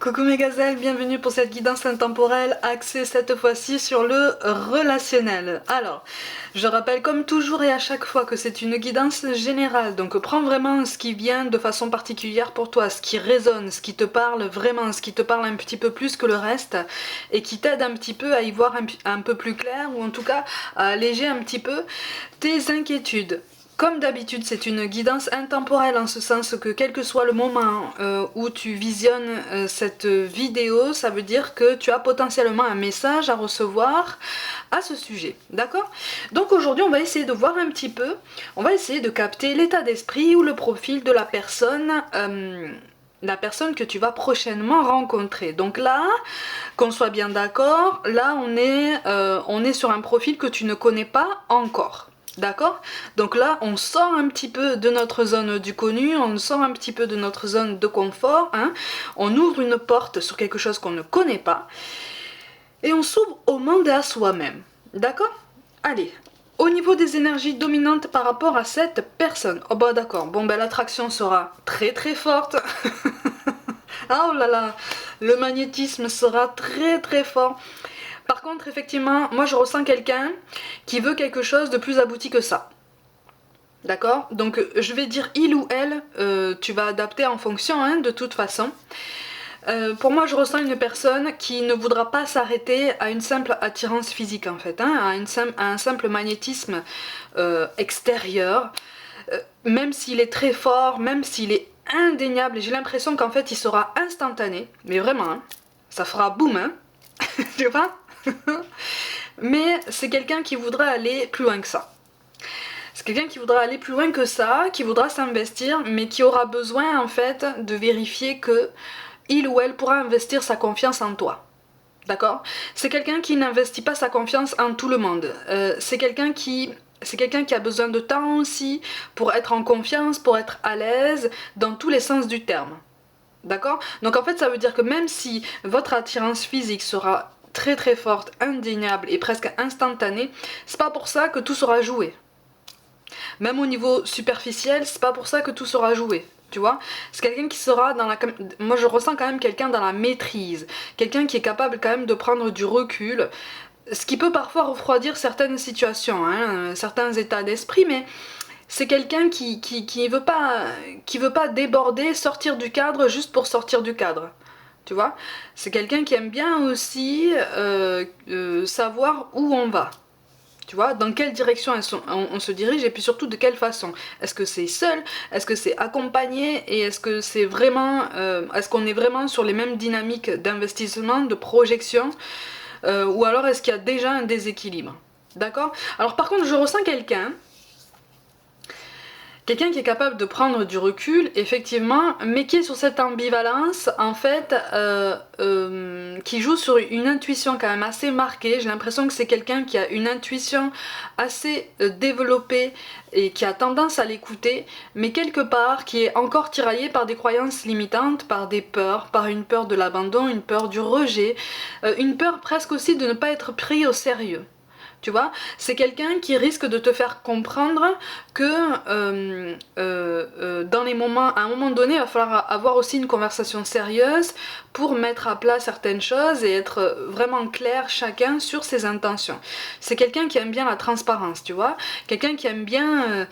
Coucou mes gazelles, bienvenue pour cette guidance intemporelle axée cette fois-ci sur le relationnel. Alors, je rappelle comme toujours et à chaque fois que c'est une guidance générale, donc prends vraiment ce qui vient de façon particulière pour toi, ce qui résonne, ce qui te parle vraiment, ce qui te parle un petit peu plus que le reste et qui t'aide un petit peu à y voir un peu plus clair ou en tout cas à alléger un petit peu tes inquiétudes. Comme d'habitude, c'est une guidance intemporelle en ce sens que quel que soit le moment où tu visionnes cette vidéo, ça veut dire que tu as potentiellement un message à recevoir à ce sujet, d'accord? Donc aujourd'hui, on va essayer de voir un petit peu, on va essayer de capter l'état d'esprit ou le profil de la personne que tu vas prochainement rencontrer. Donc là, qu'on soit bien d'accord, là on est sur un profil que tu ne connais pas encore. D'accord? Donc là, on sort un petit peu de notre zone du connu, on sort un petit peu de notre zone de confort, hein, on ouvre une porte sur quelque chose qu'on ne connaît pas, et on s'ouvre au monde et à soi-même. D'accord? Allez, au niveau des énergies dominantes par rapport à cette personne, oh bah d'accord, bon ben l'attraction sera très très forte, ah oh là là, le magnétisme sera très très fort. Par contre, effectivement, moi je ressens quelqu'un qui veut quelque chose de plus abouti que ça. D'accord? Donc je vais dire il ou elle, tu vas adapter en fonction hein, de toute façon. Pour moi je ressens une personne qui ne voudra pas s'arrêter à une simple attirance physique en fait, hein, à un simple magnétisme extérieur, même s'il est très fort, même s'il est indéniable, j'ai l'impression qu'en fait il sera instantané, mais vraiment, hein, ça fera boum, hein, tu vois? Mais c'est quelqu'un qui voudra aller plus loin que ça. C'est quelqu'un qui voudra aller plus loin que ça, qui voudra s'investir, mais qui aura besoin en fait de vérifier que il ou elle pourra investir sa confiance en toi. D'accord? C'est quelqu'un qui n'investit pas sa confiance en tout le monde. C'est quelqu'un qui a besoin de temps aussi pour être en confiance, pour être à l'aise dans tous les sens du terme. D'accord? Donc en fait ça veut dire que même si votre attirance physique sera très très forte, indéniable et presque instantanée, c'est pas pour ça que tout sera joué. Même au niveau superficiel, c'est pas pour ça que tout sera joué. Tu vois, c'est quelqu'un qui sera dans la... Moi je ressens quand même quelqu'un dans la maîtrise, quelqu'un qui est capable quand même de prendre du recul, ce qui peut parfois refroidir certaines situations, hein, certains états d'esprit, mais c'est quelqu'un qui veut pas déborder, sortir du cadre juste pour sortir du cadre. Tu vois, c'est quelqu'un qui aime bien aussi savoir où on va. Tu vois, dans quelle direction on se dirige et puis surtout de quelle façon. Est-ce que c'est seul? Est-ce que c'est accompagné? Et est-ce que c'est vraiment, est-ce qu'on est vraiment sur les mêmes dynamiques d'investissement, de projection? Ou alors est-ce qu'il y a déjà un déséquilibre? D'accord? Alors par contre, je ressens quelqu'un qui est capable de prendre du recul, effectivement, mais qui est sur cette ambivalence, en fait, qui joue sur une intuition quand même assez marquée. J'ai l'impression que c'est quelqu'un qui a une intuition assez développée et qui a tendance à l'écouter, mais quelque part qui est encore tiraillé par des croyances limitantes, par des peurs, par une peur de l'abandon, une peur du rejet, une peur presque aussi de ne pas être pris au sérieux. Tu vois, c'est quelqu'un qui risque de te faire comprendre que dans les moments, à un moment donné, il va falloir avoir aussi une conversation sérieuse pour mettre à plat certaines choses et être vraiment clair chacun sur ses intentions. C'est quelqu'un qui aime bien la transparence, tu vois, quelqu'un qui aime bien...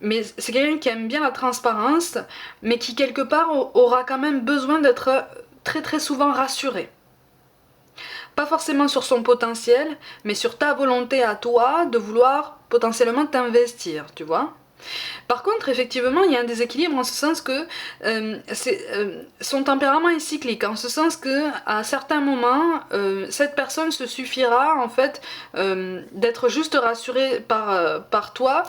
mais c'est quelqu'un qui aime bien la transparence, mais qui quelque part aura quand même besoin d'être très très souvent rassuré. Pas forcément sur son potentiel, mais sur ta volonté à toi de vouloir potentiellement t'investir, tu vois. Par contre, effectivement, il y a un déséquilibre en ce sens que son tempérament est cyclique, en ce sens que à certains moments, cette personne se suffira en fait d'être juste rassurée par toi.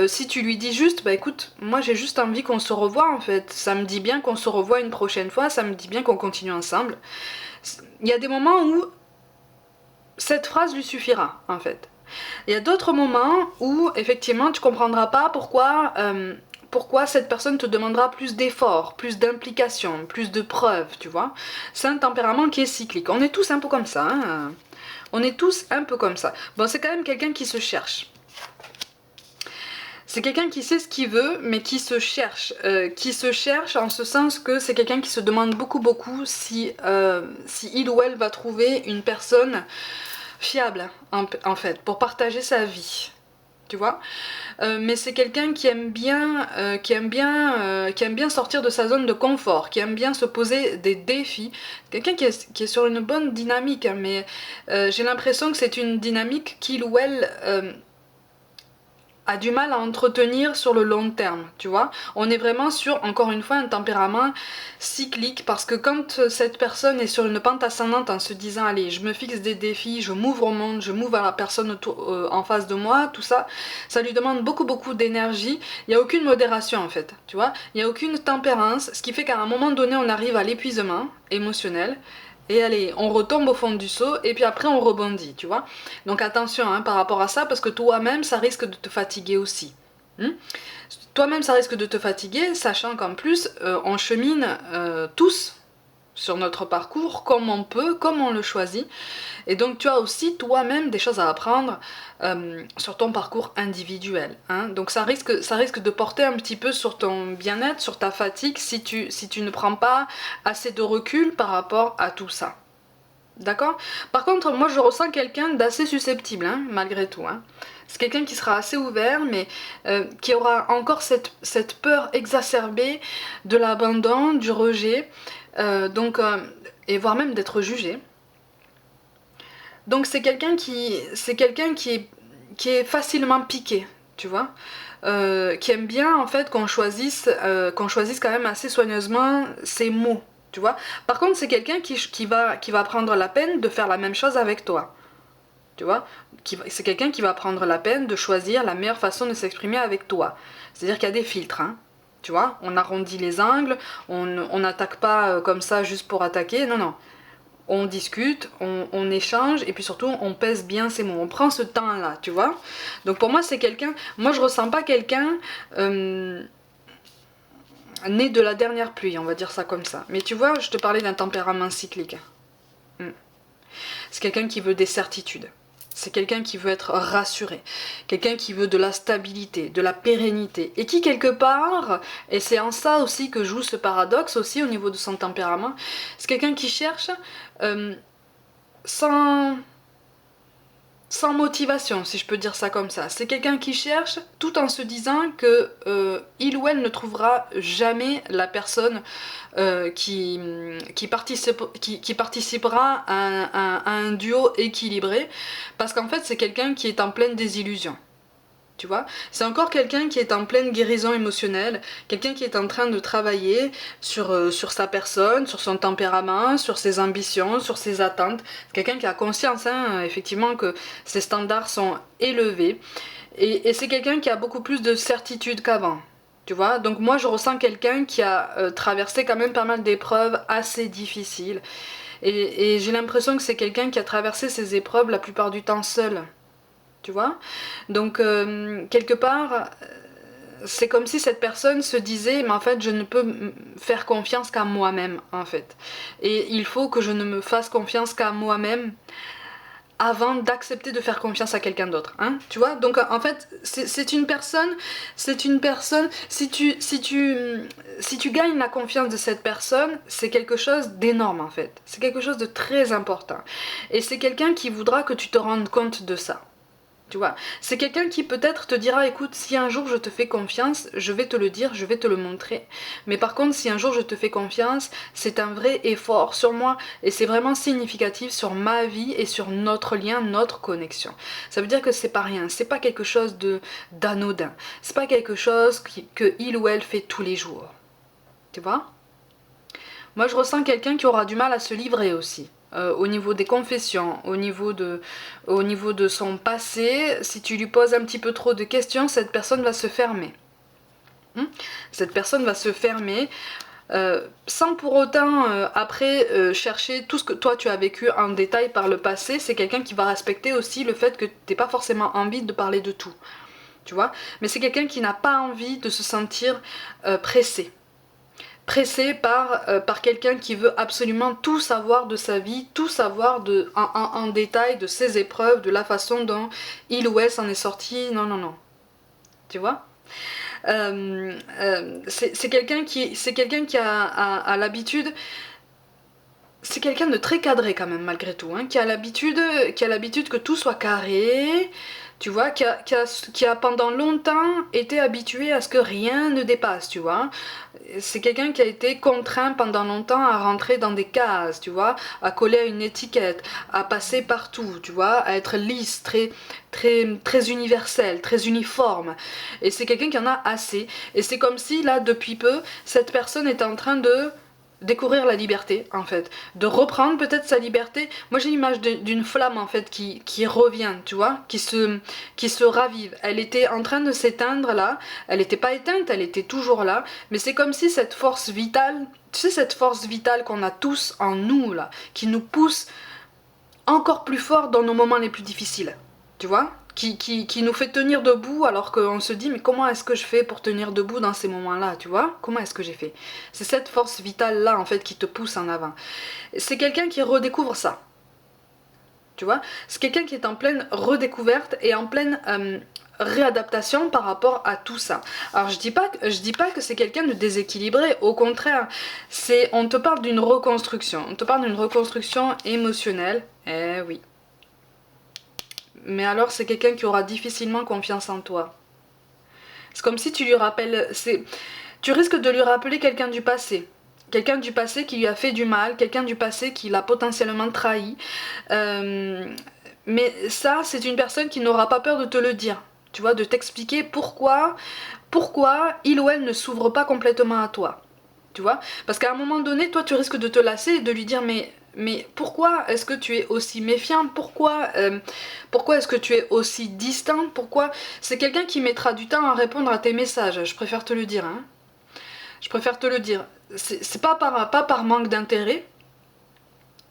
Si tu lui dis juste, bah écoute, moi j'ai juste envie qu'on se revoie en fait, ça me dit bien qu'on se revoie une prochaine fois, ça me dit bien qu'on continue ensemble. Il y a des moments où cette phrase lui suffira en fait. Il y a d'autres moments où effectivement tu comprendras pas pourquoi cette personne te demandera plus d'efforts, plus d'implication, plus de preuves, tu vois. C'est un tempérament qui est cyclique. On est tous un peu comme ça, hein. On est tous un peu comme ça. Bon, c'est quand même quelqu'un qui se cherche. C'est quelqu'un qui sait ce qu'il veut, mais qui se cherche. Qui se cherche en ce sens que c'est quelqu'un qui se demande beaucoup si, si il ou elle va trouver une personne fiable, en fait, pour partager sa vie. Tu vois, mais c'est quelqu'un qui aime bien, qui aime bien sortir de sa zone de confort, qui aime bien se poser des défis. Quelqu'un qui est sur une bonne dynamique, hein, mais j'ai l'impression que c'est une dynamique qu'il ou elle a du mal à entretenir sur le long terme, tu vois. On est vraiment sur, encore une fois, un tempérament cyclique, parce que quand cette personne est sur une pente ascendante en se disant, allez, je me fixe des défis, je m'ouvre au monde, je m'ouvre à la personne en face de moi, tout ça, ça lui demande beaucoup d'énergie. Il n'y a aucune modération en fait, tu vois. Il n'y a aucune tempérance, ce qui fait qu'à un moment donné, on arrive à l'épuisement émotionnel. Et allez, on retombe au fond du seau et puis après on rebondit, tu vois. Donc attention hein, par rapport à ça, parce que toi-même, ça risque de te fatiguer aussi. Toi-même, ça risque de te fatiguer, sachant qu'en plus, on chemine tous sur notre parcours comme on peut, comme on le choisit. Et donc tu as aussi toi-même des choses à apprendre sur ton parcours individuel. Hein. Donc ça risque de porter un petit peu sur ton bien-être, sur ta fatigue, si tu ne prends pas assez de recul par rapport à tout ça. D'accord? Par contre, moi je ressens quelqu'un d'assez susceptible, hein, malgré tout. Hein. C'est quelqu'un qui sera assez ouvert, mais qui aura encore cette peur exacerbée de l'abandon, du rejet, et voire même d'être jugé. Donc c'est quelqu'un qui est facilement piqué, tu vois, qui aime bien en fait qu'on choisisse quand même assez soigneusement ses mots, tu vois. Par contre c'est quelqu'un qui va prendre la peine de faire la même chose avec toi, tu vois. C'est quelqu'un qui va prendre la peine de choisir la meilleure façon de s'exprimer avec toi. C'est-à-dire qu'il y a des filtres, hein. Tu vois, on arrondit les angles, on n'attaque pas comme ça juste pour attaquer, non. On discute, on échange, et puis surtout on pèse bien ses mots, on prend ce temps-là, tu vois. Donc pour moi c'est quelqu'un, moi je ressens pas quelqu'un né de la dernière pluie, on va dire ça comme ça. Mais tu vois, je te parlais d'un tempérament cyclique. C'est quelqu'un qui veut des certitudes. C'est quelqu'un qui veut être rassuré, quelqu'un qui veut de la stabilité, de la pérennité, et qui quelque part, et c'est en ça aussi que joue ce paradoxe aussi au niveau de son tempérament, c'est quelqu'un qui cherche sans motivation, si je peux dire ça comme ça. C'est quelqu'un qui cherche tout en se disant que il ou elle ne trouvera jamais la personne qui participera à un duo équilibré, parce qu'en fait c'est quelqu'un qui est en pleine désillusion. Tu vois, c'est encore quelqu'un qui est en pleine guérison émotionnelle, quelqu'un qui est en train de travailler sur sa personne, sur son tempérament, sur ses ambitions, sur ses attentes. Quelqu'un qui a conscience, hein, effectivement, que ses standards sont élevés. Et c'est quelqu'un qui a beaucoup plus de certitude qu'avant. Tu vois, donc moi je ressens quelqu'un qui a traversé quand même pas mal d'épreuves assez difficiles. Et j'ai l'impression que c'est quelqu'un qui a traversé ces épreuves la plupart du temps seul. Tu vois, donc quelque part c'est comme si cette personne se disait mais en fait je ne peux faire confiance qu'à moi-même en fait, et il faut que je ne me fasse confiance qu'à moi-même avant d'accepter de faire confiance à quelqu'un d'autre, hein, tu vois. Donc en fait c'est une personne, si tu gagnes la confiance de cette personne, c'est quelque chose d'énorme en fait, c'est quelque chose de très important, et c'est quelqu'un qui voudra que tu te rendes compte de ça. Tu vois, c'est quelqu'un qui peut-être te dira, écoute, si un jour je te fais confiance, je vais te le dire, je vais te le montrer. Mais par contre, si un jour je te fais confiance, c'est un vrai effort sur moi et c'est vraiment significatif sur ma vie et sur notre lien, notre connexion. Ça veut dire que c'est pas rien, c'est pas quelque chose d'anodin, c'est pas quelque chose que il ou elle fait tous les jours. Tu vois? Moi, je ressens quelqu'un qui aura du mal à se livrer aussi. Au niveau des confessions, au niveau de son passé, si tu lui poses un petit peu trop de questions, cette personne va se fermer. Cette personne va se fermer sans pour autant après chercher tout ce que toi tu as vécu en détail par le passé. C'est quelqu'un qui va respecter aussi le fait que tu n'aies pas forcément envie de parler de tout. Tu vois, mais c'est quelqu'un qui n'a pas envie de se sentir pressé par quelqu'un qui veut absolument tout savoir de sa vie, tout savoir en détail de ses épreuves, de la façon dont il ou elle s'en est sorti. Non. Tu vois? C'est quelqu'un qui a l'habitude, c'est quelqu'un de très cadré quand même malgré tout, hein, qui a l'habitude que tout soit carré, tu vois, qui a pendant longtemps été habitué à ce que rien ne dépasse, tu vois. C'est quelqu'un qui a été contraint pendant longtemps à rentrer dans des cases, tu vois, à coller à une étiquette, à passer partout, tu vois, à être lisse, très universel, très uniforme. Et c'est quelqu'un qui en a assez. Et c'est comme si là, depuis peu, cette personne était en train de découvrir la liberté en fait, de reprendre peut-être sa liberté. Moi j'ai l'image d'une flamme en fait qui revient, tu vois, qui se ravive. Elle était en train de s'éteindre là, elle n'était pas éteinte, elle était toujours là, mais c'est comme si cette force vitale, tu sais cette force vitale qu'on a tous en nous là, qui nous pousse encore plus fort dans nos moments les plus difficiles, tu vois, qui nous fait tenir debout alors qu'on se dit mais comment est-ce que je fais pour tenir debout dans ces moments-là, tu vois, comment est-ce que j'ai fait. C'est cette force vitale-là en fait qui te pousse en avant. C'est quelqu'un qui redécouvre ça, tu vois, c'est quelqu'un qui est en pleine redécouverte et en pleine réadaptation par rapport à tout ça. Alors je dis pas que c'est quelqu'un de déséquilibré, au contraire, on te parle d'une reconstruction, on te parle d'une reconstruction émotionnelle, eh oui. Mais alors c'est quelqu'un qui aura difficilement confiance en toi. C'est comme si tu lui rappelles, tu risques de lui rappeler quelqu'un du passé. Quelqu'un du passé qui lui a fait du mal, quelqu'un du passé qui l'a potentiellement trahi. Mais ça, c'est une personne qui n'aura pas peur de te le dire. Tu vois, de t'expliquer pourquoi il ou elle ne s'ouvre pas complètement à toi. Tu vois, parce qu'à un moment donné, toi, tu risques de te lasser et de lui dire mais pourquoi est-ce que tu es aussi méfiant? Pourquoi est-ce que tu es aussi distant? Pourquoi? C'est quelqu'un qui mettra du temps à répondre à tes messages, je préfère te le dire. Hein. Je préfère te le dire. C'est pas par manque d'intérêt,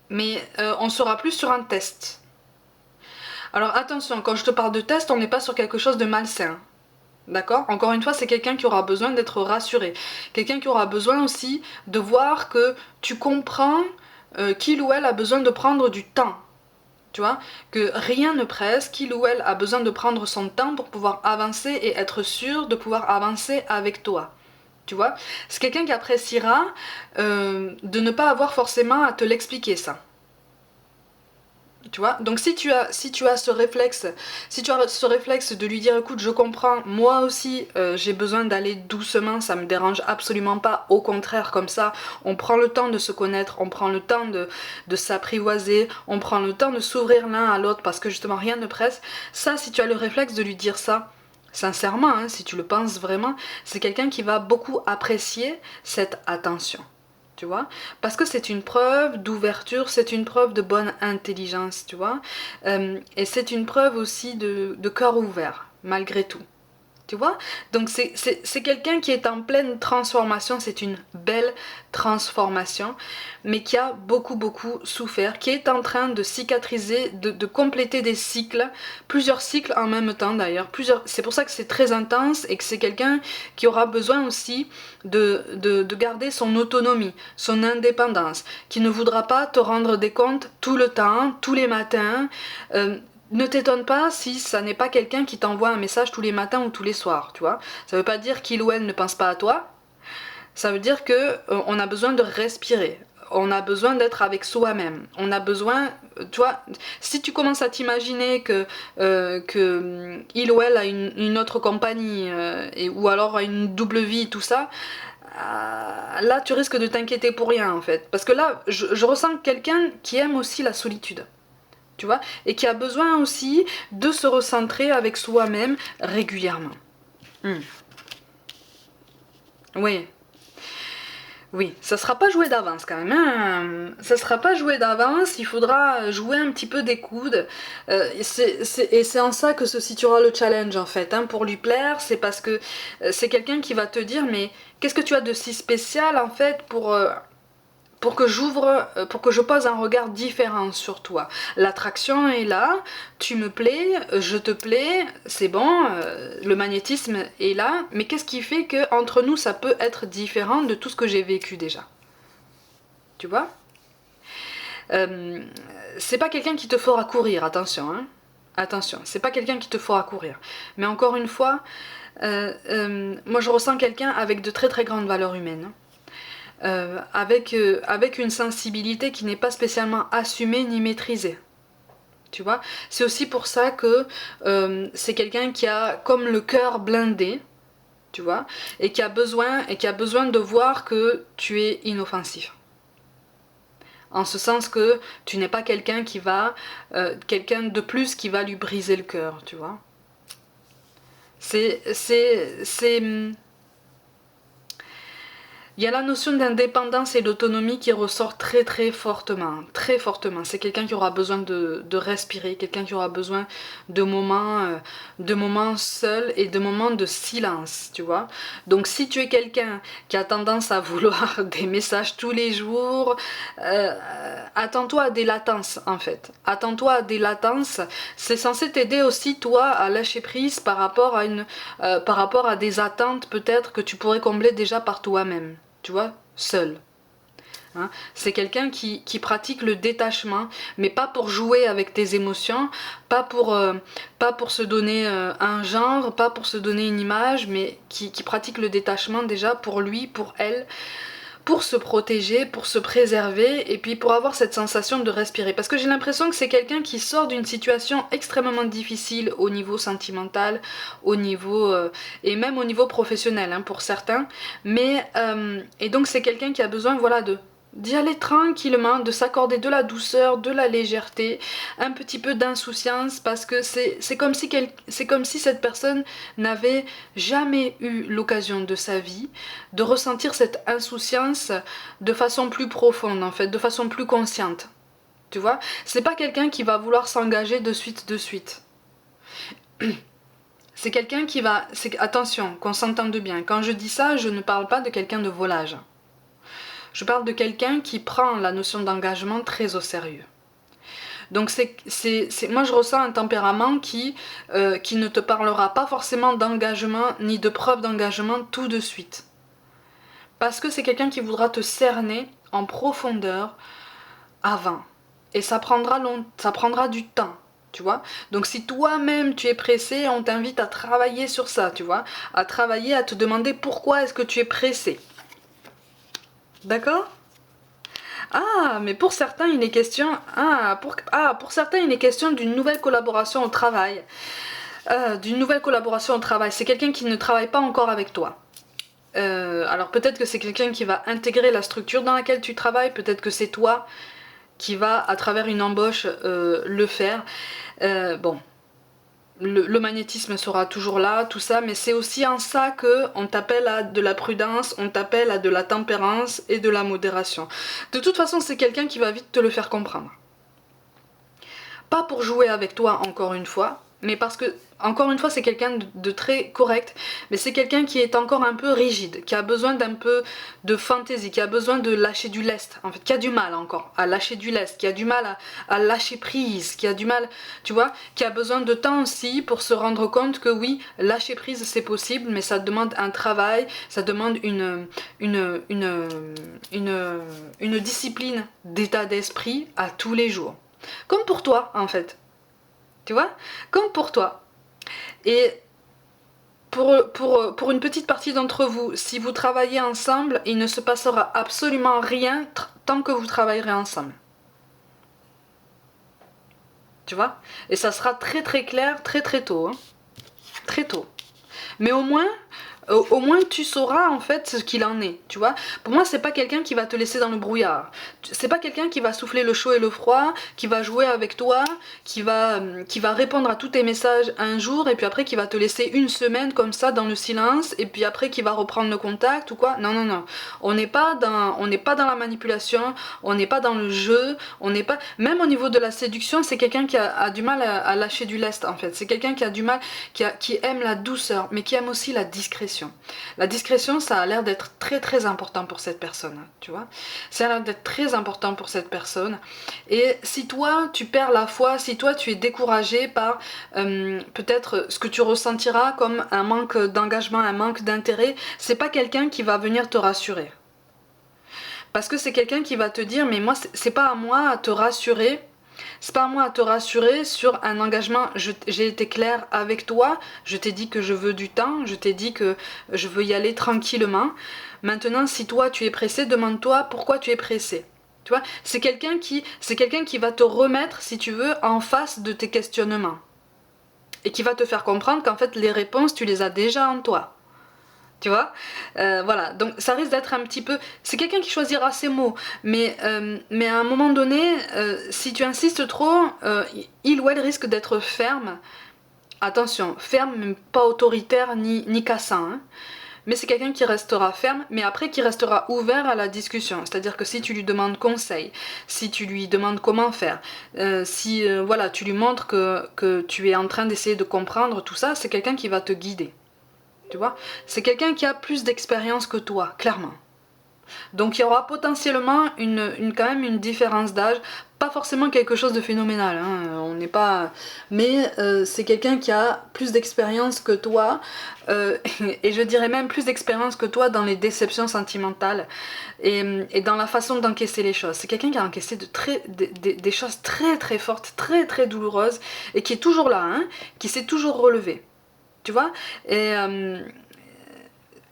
mais on sera plus sur un test. Alors attention, quand je te parle de test, on n'est pas sur quelque chose de malsain. D'accord? Encore une fois, c'est quelqu'un qui aura besoin d'être rassuré. Quelqu'un qui aura besoin aussi de voir que tu comprends qu'il ou elle a besoin de prendre du temps. Tu vois? Que rien ne presse, qu'il ou elle a besoin de prendre son temps pour pouvoir avancer et être sûr de pouvoir avancer avec toi. Tu vois? C'est quelqu'un qui appréciera de ne pas avoir forcément à te l'expliquer ça. Tu vois, donc si tu as ce réflexe, de lui dire écoute je comprends, moi aussi j'ai besoin d'aller doucement, ça me dérange absolument pas, au contraire comme ça on prend le temps de se connaître, on prend le temps de s'apprivoiser, on prend le temps de s'ouvrir l'un à l'autre parce que justement rien ne presse, ça si tu as le réflexe de lui dire ça, sincèrement, hein, si tu le penses vraiment, c'est quelqu'un qui va beaucoup apprécier cette attention. Tu vois, parce que c'est une preuve d'ouverture, c'est une preuve de bonne intelligence, tu vois, et c'est une preuve aussi de cœur ouvert, malgré tout. Tu vois? Donc c'est quelqu'un qui est en pleine transformation, c'est une belle transformation, mais qui a beaucoup souffert, qui est en train de cicatriser, de compléter des cycles, plusieurs cycles en même temps d'ailleurs, c'est pour ça que c'est très intense et que c'est quelqu'un qui aura besoin aussi de garder son autonomie, son indépendance, qui ne voudra pas te rendre des comptes tout le temps, tous les matins, ne t'étonne pas si ça n'est pas quelqu'un qui t'envoie un message tous les matins ou tous les soirs, tu vois. Ça veut pas dire qu'il ou elle ne pense pas à toi. Ça veut dire que on a besoin de respirer. On a besoin d'être avec soi-même. On a besoin, tu vois, si tu commences à t'imaginer que il ou elle a une autre compagnie ou alors a une double vie, tout ça, là tu risques de t'inquiéter pour rien en fait. Parce que là, je ressens quelqu'un qui aime aussi la solitude. Tu vois, et qui a besoin aussi de se recentrer avec soi-même régulièrement. Oui, oui, ça sera pas joué d'avance quand même. Hein. Ça sera pas joué d'avance, il faudra jouer un petit peu des coudes. Et c'est en ça que se situera le challenge en fait. Hein. Pour lui plaire, c'est parce que c'est quelqu'un qui va te dire mais qu'est-ce que tu as de si spécial en fait pour que je pose un regard différent sur toi. L'attraction est là, tu me plais, je te plais, c'est bon, le magnétisme est là, mais qu'est-ce qui fait que entre nous ça peut être différent de tout ce que j'ai vécu déjà? Tu vois? C'est pas quelqu'un qui te fera courir, attention, hein. Attention, c'est pas quelqu'un qui te fera courir. Mais encore une fois, moi je ressens quelqu'un avec de très très grandes valeurs humaines. Avec une sensibilité qui n'est pas spécialement assumée ni maîtrisée. Tu vois, c'est aussi pour ça que c'est quelqu'un qui a comme le cœur blindé, tu vois, et qui a besoin de voir que tu es inoffensif. En ce sens que tu n'es pas quelqu'un qui va, quelqu'un de plus qui va lui briser le cœur, tu vois. Il y a la notion d'indépendance et d'autonomie qui ressort très très fortement, très fortement. C'est quelqu'un qui aura besoin de respirer, quelqu'un qui aura besoin de moments seuls et de moments de silence, tu vois. Donc si tu es quelqu'un qui a tendance à vouloir des messages tous les jours, attends-toi à des latences en fait. Attends-toi à des latences. C'est censé t'aider aussi toi à lâcher prise par rapport à des attentes peut-être que tu pourrais combler déjà par toi-même. Tu vois, seul. Hein, c'est quelqu'un qui pratique le détachement, mais pas pour jouer avec tes émotions, pas pour se donner un genre, pas pour se donner une image, mais qui pratique le détachement déjà pour lui, pour elle, pour se protéger, pour se préserver et puis pour avoir cette sensation de respirer. Parce que j'ai l'impression que c'est quelqu'un qui sort d'une situation extrêmement difficile au niveau sentimental, au niveau et même au niveau professionnel hein, pour certains. Mais et donc c'est quelqu'un qui a besoin voilà d'y aller tranquillement, de s'accorder de la douceur, de la légèreté, un petit peu d'insouciance parce que c'est comme si cette personne n'avait jamais eu l'occasion de sa vie de ressentir cette insouciance de façon plus profonde en fait, de façon plus consciente. Tu vois, c'est pas quelqu'un qui va vouloir s'engager de suite. C'est quelqu'un qui va... Attention, qu'on s'entende bien. Quand je dis ça, je ne parle pas de quelqu'un de volage. Je parle de quelqu'un qui prend la notion d'engagement très au sérieux. Donc moi je ressens un tempérament qui ne te parlera pas forcément d'engagement ni de preuve d'engagement tout de suite. Parce que c'est quelqu'un qui voudra te cerner en profondeur avant. Et ça prendra du temps. Tu vois. Donc si toi-même tu es pressé, on t'invite à travailler sur ça, tu vois. À travailler, à te demander pourquoi est-ce que tu es pressé. D'accord ? Ah, mais pour certains, il est question... pour certains, il est question d'une nouvelle collaboration au travail. C'est quelqu'un qui ne travaille pas encore avec toi. Alors peut-être que c'est quelqu'un qui va intégrer la structure dans laquelle tu travailles, peut-être que c'est toi qui va, à travers une embauche, le faire. Bon... Le magnétisme sera toujours là, tout ça, mais c'est aussi en ça qu'on t'appelle à de la prudence, on t'appelle à de la tempérance et de la modération. De toute façon, c'est quelqu'un qui va vite te le faire comprendre. Pas pour jouer avec toi, encore une fois, mais parce que, encore une fois, c'est quelqu'un de très correct, mais c'est quelqu'un qui est encore un peu rigide, qui a besoin d'un peu de fantaisie, qui a besoin de lâcher du lest, en fait, qui a du mal encore à lâcher du lest, qui a du mal à lâcher prise, qui a du mal, tu vois, qui a besoin de temps aussi pour se rendre compte que oui, lâcher prise c'est possible, mais ça demande un travail, ça demande une discipline d'état d'esprit à tous les jours. Comme pour toi, en fait. Tu vois? Comme pour toi. Et pour une petite partie d'entre vous, si vous travaillez ensemble, il ne se passera absolument rien tant que vous travaillerez ensemble. Tu vois? Et ça sera très très clair, très très tôt. Hein. Très tôt. Mais au moins tu sauras en fait ce qu'il en est, tu vois. Pour moi, c'est pas quelqu'un qui va te laisser dans le brouillard. C'est pas quelqu'un qui va souffler le chaud et le froid, qui va jouer avec toi, qui va répondre à tous tes messages un jour et puis après qui va te laisser une semaine comme ça dans le silence et puis après qui va reprendre le contact ou quoi. Non. On n'est pas dans la manipulation, on n'est pas dans le jeu, on n'est pas... Même au niveau de la séduction, c'est quelqu'un qui a du mal à lâcher du lest en fait. C'est quelqu'un qui a du mal, qui aime la douceur, mais qui aime aussi la discrétion. La discrétion, ça a l'air d'être très très important pour cette personne, tu vois. Ça a l'air d'être très important pour cette personne. Et si toi, tu perds la foi, si toi, tu es découragé par peut-être ce que tu ressentiras comme un manque d'engagement, un manque d'intérêt, c'est pas quelqu'un qui va venir te rassurer. Parce que c'est quelqu'un qui va te dire, mais moi, c'est pas à moi à te rassurer, C'est pas à moi à te rassurer sur un engagement. J'ai été claire avec toi, je t'ai dit que je veux du temps, je t'ai dit que je veux y aller tranquillement. Maintenant, si toi tu es pressé, demande-toi pourquoi tu es pressé. Tu vois, c'est quelqu'un qui va te remettre, si tu veux, en face de tes questionnements. Et qui va te faire comprendre qu'en fait, les réponses, tu les as déjà en toi. Tu vois, voilà, donc ça risque d'être un petit peu... C'est quelqu'un qui choisira ses mots, mais à un moment donné, si tu insistes trop, il ou elle risque d'être ferme. Attention, ferme, mais pas autoritaire ni cassant. Hein. Mais c'est quelqu'un qui restera ferme, mais après qui restera ouvert à la discussion. C'est-à-dire que si tu lui demandes conseil, si tu lui demandes comment faire, si voilà, tu lui montres que tu es en train d'essayer de comprendre tout ça, c'est quelqu'un qui va te guider. Tu vois, c'est quelqu'un qui a plus d'expérience que toi, clairement. Donc il y aura potentiellement quand même une différence d'âge, pas forcément quelque chose de phénoménal, hein, on n'est pas... Mais c'est quelqu'un qui a plus d'expérience que toi, et je dirais même plus d'expérience que toi dans les déceptions sentimentales et dans la façon d'encaisser les choses. C'est quelqu'un qui a encaissé des choses très très fortes, très très douloureuses, et qui est toujours là, hein, qui s'est toujours relevé. Tu vois, et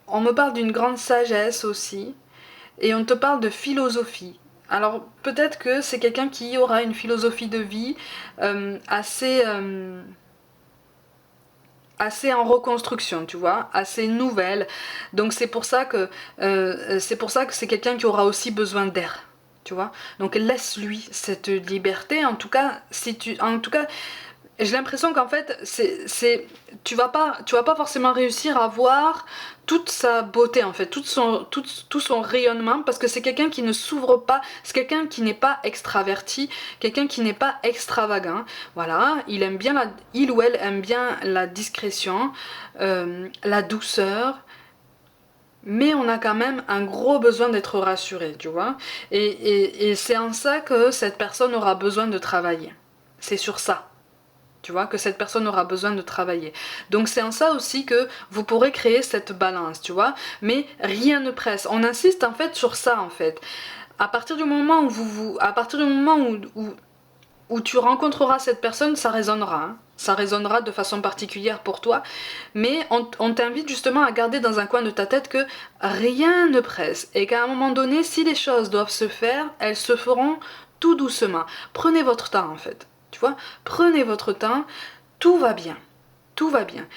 on me parle d'une grande sagesse aussi, et on te parle de philosophie. Alors peut-être que c'est quelqu'un qui aura une philosophie de vie assez en reconstruction, tu vois, assez nouvelle. Donc c'est pour ça que c'est quelqu'un qui aura aussi besoin d'air, tu vois. Donc laisse-lui cette liberté. En tout cas, j'ai l'impression qu'en fait, tu vas pas forcément réussir à voir toute sa beauté en fait, tout son rayonnement, parce que c'est quelqu'un qui ne s'ouvre pas, c'est quelqu'un qui n'est pas extraverti, quelqu'un qui n'est pas extravagant. Voilà, il ou elle aime bien la discrétion, la douceur. Mais on a quand même un gros besoin d'être rassuré, tu vois. Et c'est en ça que cette personne aura besoin de travailler. C'est sur ça. Tu vois, que cette personne aura besoin de travailler. Donc c'est en ça aussi que vous pourrez créer cette balance, tu vois. Mais rien ne presse. On insiste en fait sur ça en fait. À partir du moment où tu rencontreras cette personne, ça résonnera. Hein. Ça résonnera de façon particulière pour toi. Mais on t'invite justement à garder dans un coin de ta tête que rien ne presse. Et qu'à un moment donné, si les choses doivent se faire, elles se feront tout doucement. Prenez votre temps en fait. Tu vois, prenez votre temps, tout va bien. Tout va bien.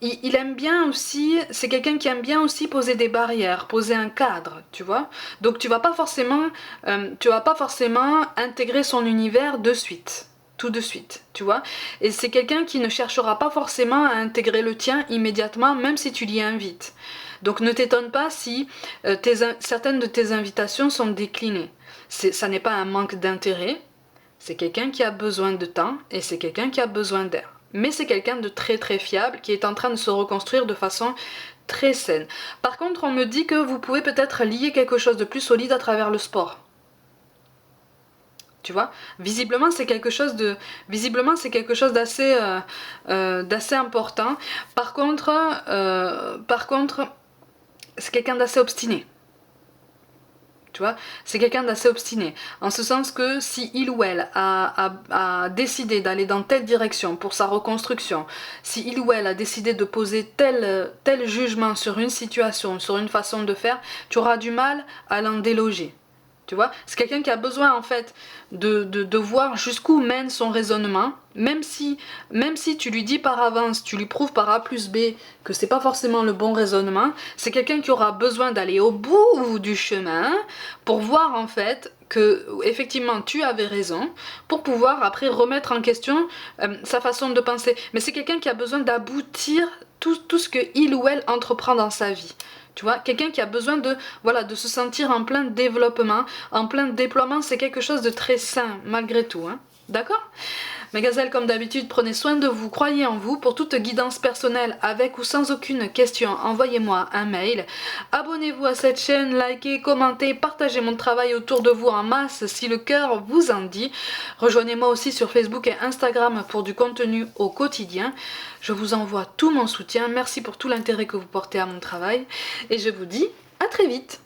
Il aime bien aussi, c'est quelqu'un qui aime bien aussi poser des barrières, poser un cadre, tu vois. Donc tu vas pas forcément intégrer son univers de suite. Tout de suite, tu vois. Et c'est quelqu'un qui ne cherchera pas forcément à intégrer le tien immédiatement, même si tu l'y invites. Donc ne t'étonne pas si certaines de tes invitations sont déclinées. Ça n'est pas un manque d'intérêt, c'est quelqu'un qui a besoin de temps et c'est quelqu'un qui a besoin d'air. Mais c'est quelqu'un de très très fiable qui est en train de se reconstruire de façon très saine. Par contre, on me dit que vous pouvez peut-être lier quelque chose de plus solide à travers le sport. Tu vois, visiblement c'est quelque chose d'assez important. Par contre, c'est quelqu'un d'assez obstiné. Tu vois, c'est quelqu'un d'assez obstiné. En ce sens que si il ou elle a décidé d'aller dans telle direction pour sa reconstruction, si il ou elle a décidé de poser tel jugement sur une situation, sur une façon de faire, tu auras du mal à l'en déloger. Tu vois, c'est quelqu'un qui a besoin en fait de voir jusqu'où mène son raisonnement, même si tu lui dis par avance, tu lui prouves par A plus B que c'est pas forcément le bon raisonnement, c'est quelqu'un qui aura besoin d'aller au bout du chemin pour voir en fait que effectivement tu avais raison, pour pouvoir après remettre en question sa façon de penser. Mais c'est quelqu'un qui a besoin d'aboutir tout ce que il ou elle entreprend dans sa vie. Tu vois, quelqu'un qui a besoin de se sentir en plein développement, en plein déploiement, c'est quelque chose de très sain, malgré tout. Hein. D'accord ? Mes gazelles, comme d'habitude, prenez soin de vous, croyez en vous. Pour toute guidance personnelle, avec ou sans aucune question, envoyez-moi un mail. Abonnez-vous à cette chaîne, likez, commentez, partagez mon travail autour de vous en masse si le cœur vous en dit. Rejoignez-moi aussi sur Facebook et Instagram pour du contenu au quotidien. Je vous envoie tout mon soutien. Merci pour tout l'intérêt que vous portez à mon travail. Et je vous dis à très vite.